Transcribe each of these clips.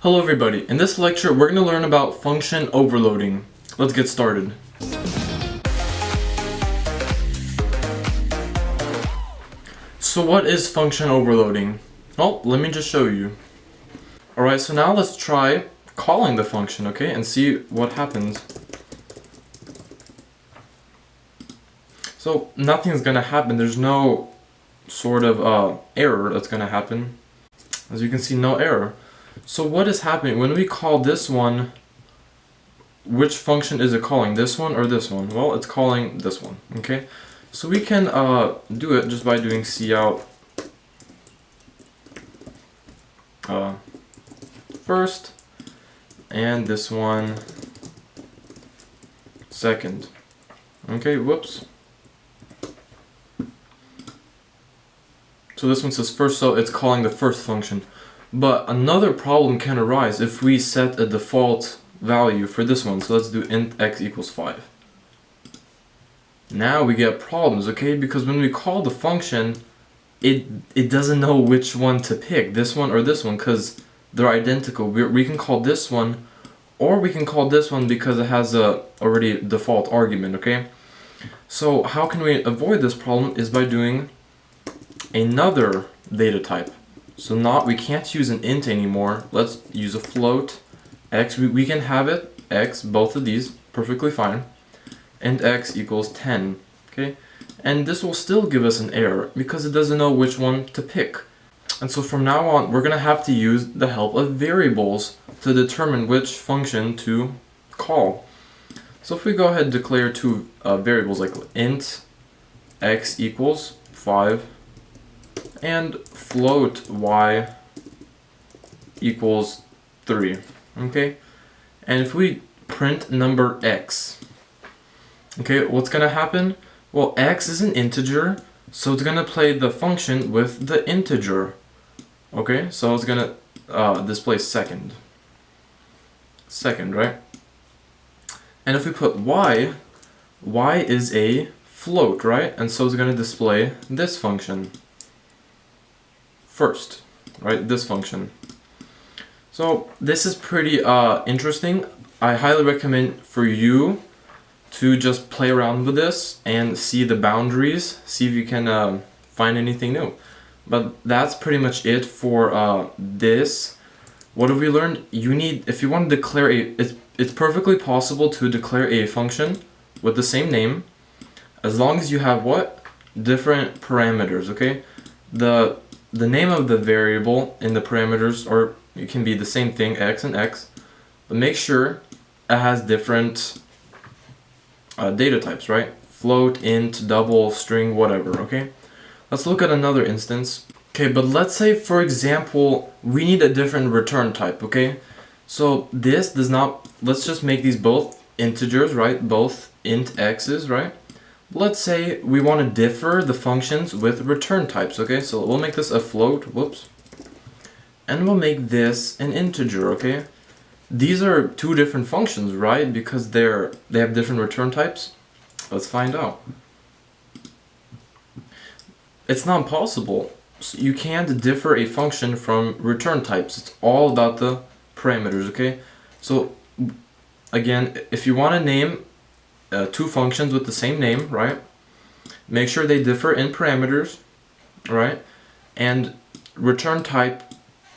Hello everybody, in this lecture we're going to learn about function overloading. Let's get started. So what is function overloading? Well, let me just show you. Alright, so now let's try calling the function, okay, and see what happens. So nothing's going to happen, there's no sort of error that's going to happen. As you can see, no error. So what is happening when we call this one? Which function is it calling? This one or this one? Well, it's calling this one. Okay, so we can do it just by doing cout first, and this one second. Okay, whoops. So this one says first, so it's calling the first function. But another problem can arise if we set a default value for this one. So let's do int x equals 5. Now we get problems, okay? Because when we call the function, it doesn't know which one to pick, this one or this one, because they're identical. We can call this one, or we can call this one because it has a already default argument, okay? So how can we avoid this problem is by doing another data type. So we can't use an int anymore. Let's use a float. X, we can have it, x, both of these, perfectly fine. And x equals 10, okay? And this will still give us an error because it doesn't know which one to pick. And so from now on, we're gonna have to use the help of variables to determine which function to call. So if we go ahead and declare two variables like int x equals 5, and float y equals 3, okay? And if we print number x, okay, what's gonna happen? Well, x is an integer, so it's gonna play the function with the integer, okay? So it's gonna display second, right? And if we put y is a float, right? And so it's gonna display this function first, right? This function. So this is pretty interesting. I highly recommend for you to just play around with this and see the boundaries, see if you can find anything new. But that's pretty much it for this. What have we learned? You need, if you want to declare it's perfectly possible to declare a function with the same name, as long as you have what? Different parameters, okay? The name of the variable in the parameters, or it can be the same thing, x and x, but make sure it has different data types, right? Float, int, double, string, whatever, okay? Let's look at another instance. Okay, but let's say, for example, we need a different return type, okay? So this does not, let's just make these both integers, right? Both int x's, right? Let's say we want to differ the functions with return types, okay? So we'll make this a float, whoops. And we'll make this an integer, okay? These are two different functions, right? Because they have different return types. Let's find out. It's not possible. So you can't differ a function from return types. It's all about the parameters, okay? So again, if you want to name two functions with the same name, right? Make sure they differ in parameters, right? And return type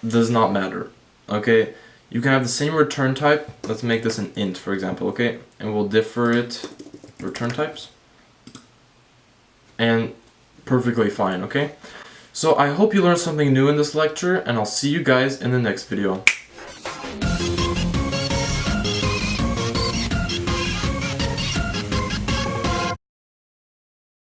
does not matter, okay? You can have the same return type. Let's make this an int, for example, okay? And we'll differ it, return types, and perfectly fine, okay? So I hope you learned something new in this lecture, and I'll see you guys in the next video.